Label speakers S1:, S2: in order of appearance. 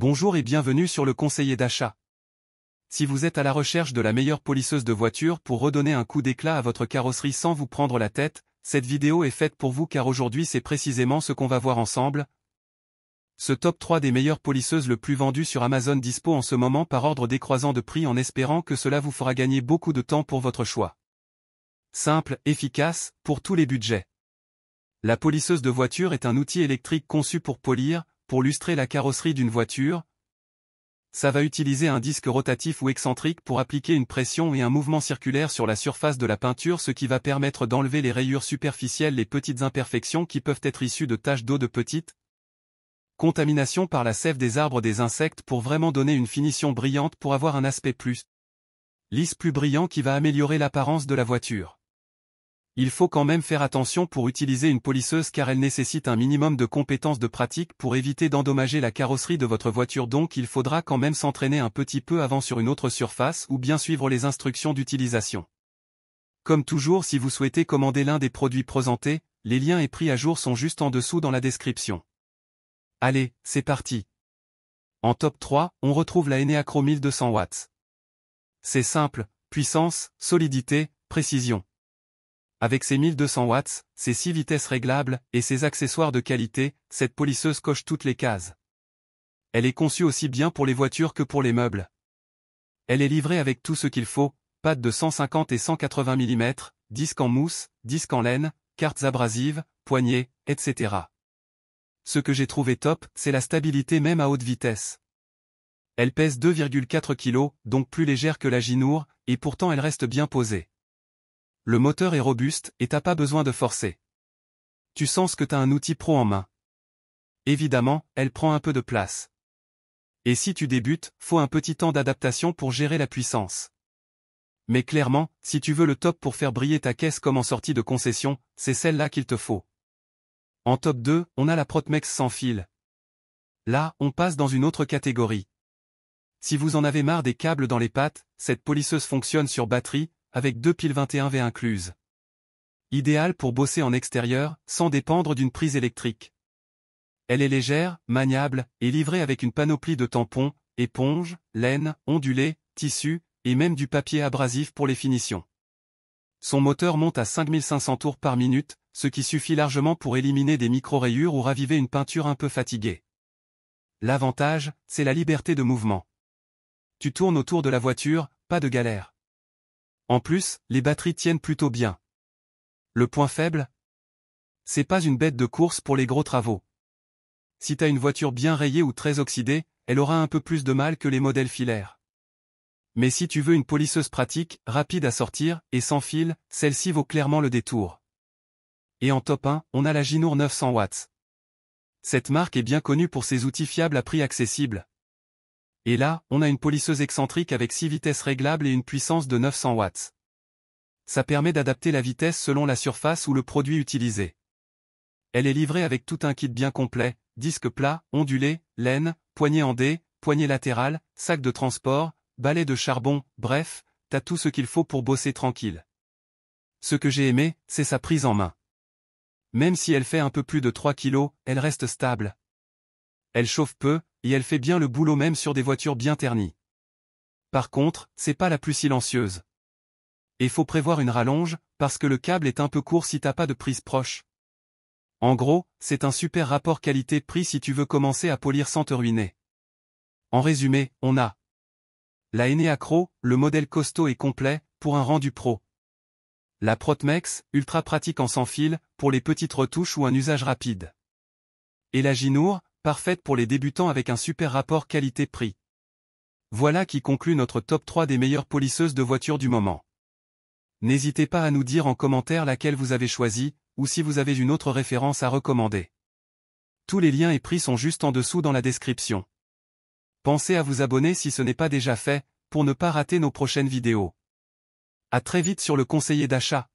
S1: Bonjour et bienvenue sur le conseiller d'achat. Si vous êtes à la recherche de la meilleure polisseuse de voiture pour redonner un coup d'éclat à votre carrosserie sans vous prendre la tête, cette vidéo est faite pour vous car aujourd'hui c'est précisément ce qu'on va voir ensemble. Ce top 3 des meilleures polisseuses le plus vendu sur Amazon dispo en ce moment par ordre décroissant de prix en espérant que cela vous fera gagner beaucoup de temps pour votre choix. Simple, efficace, pour tous les budgets. La polisseuse de voiture est un outil électrique conçu pour polir, pour lustrer la carrosserie d'une voiture. Ça va utiliser un disque rotatif ou excentrique pour appliquer une pression et un mouvement circulaire sur la surface de la peinture, ce qui va permettre d'enlever les rayures superficielles, les petites imperfections qui peuvent être issues de taches d'eau, de petites contaminations par la sève des arbres, des insectes, pour vraiment donner une finition brillante, pour avoir un aspect plus lisse, plus brillant, qui va améliorer l'apparence de la voiture. Il faut quand même faire attention pour utiliser une polisseuse car elle nécessite un minimum de compétences de pratique pour éviter d'endommager la carrosserie de votre voiture, donc il faudra quand même s'entraîner un petit peu avant sur une autre surface ou bien suivre les instructions d'utilisation. Comme toujours, si vous souhaitez commander l'un des produits présentés, les liens et prix à jour sont juste en dessous dans la description. Allez, c'est parti. En top 3, on retrouve la Eneacro 1200 watts. C'est simple, puissance, solidité, précision. Avec ses 1200 watts, ses 6 vitesses réglables, et ses accessoires de qualité, cette polisseuse coche toutes les cases. Elle est conçue aussi bien pour les voitures que pour les meubles. Elle est livrée avec tout ce qu'il faut, pattes de 150 et 180 mm, disques en mousse, disques en laine, cartes abrasives, poignées, etc. Ce que j'ai trouvé top, c'est la stabilité même à haute vitesse. Elle pèse 2,4 kg, donc plus légère que la Ginour, et pourtant elle reste bien posée. Le moteur est robuste et t'as pas besoin de forcer. Tu sens que t'as un outil pro en main. Évidemment, elle prend un peu de place. Et si tu débutes, faut un petit temps d'adaptation pour gérer la puissance. Mais clairement, si tu veux le top pour faire briller ta caisse comme en sortie de concession, c'est celle-là qu'il te faut. En top 2, on a la Protmex sans fil. Là, on passe dans une autre catégorie. Si vous en avez marre des câbles dans les pattes, cette polisseuse fonctionne sur batterie, avec 2 piles 21V incluses. Idéal pour bosser en extérieur, sans dépendre d'une prise électrique. Elle est légère, maniable, et livrée avec une panoplie de tampons, éponges, laine, ondulés, tissus, et même du papier abrasif pour les finitions. Son moteur monte à 5500 tours par minute, ce qui suffit largement pour éliminer des micro-rayures ou raviver une peinture un peu fatiguée. L'avantage, c'est la liberté de mouvement. Tu tournes autour de la voiture, pas de galère. En plus, les batteries tiennent plutôt bien. Le point faible? C'est pas une bête de course pour les gros travaux. Si t'as une voiture bien rayée ou très oxydée, elle aura un peu plus de mal que les modèles filaires. Mais si tu veux une polisseuse pratique, rapide à sortir, et sans fil, celle-ci vaut clairement le détour. Et en top 1, on a la Ginour 900 watts. Cette marque est bien connue pour ses outils fiables à prix accessible. Et là, on a une polisseuse excentrique avec 6 vitesses réglables et une puissance de 900 watts. Ça permet d'adapter la vitesse selon la surface ou le produit utilisé. Elle est livrée avec tout un kit bien complet, disque plat, ondulé, laine, poignée en D, poignée latérale, sac de transport, balai de charbon, bref, t'as tout ce qu'il faut pour bosser tranquille. Ce que j'ai aimé, c'est sa prise en main. Même si elle fait un peu plus de 3 kg, elle reste stable. Elle chauffe peu, et elle fait bien le boulot même sur des voitures bien ternies. Par contre, c'est pas la plus silencieuse. Et faut prévoir une rallonge, parce que le câble est un peu court si t'as pas de prise proche. En gros, c'est un super rapport qualité-prix si tu veux commencer à polir sans te ruiner. En résumé, on a la Eneacro, le modèle costaud et complet, pour un rendu pro. La Protmex, ultra pratique en sans fil, pour les petites retouches ou un usage rapide. Et la Ginour, parfaite pour les débutants avec un super rapport qualité-prix. Voilà qui conclut notre top 3 des meilleures polisseuses de voitures du moment. N'hésitez pas à nous dire en commentaire laquelle vous avez choisi, ou si vous avez une autre référence à recommander. Tous les liens et prix sont juste en dessous dans la description. Pensez à vous abonner si ce n'est pas déjà fait, pour ne pas rater nos prochaines vidéos. À très vite sur le conseiller d'achat.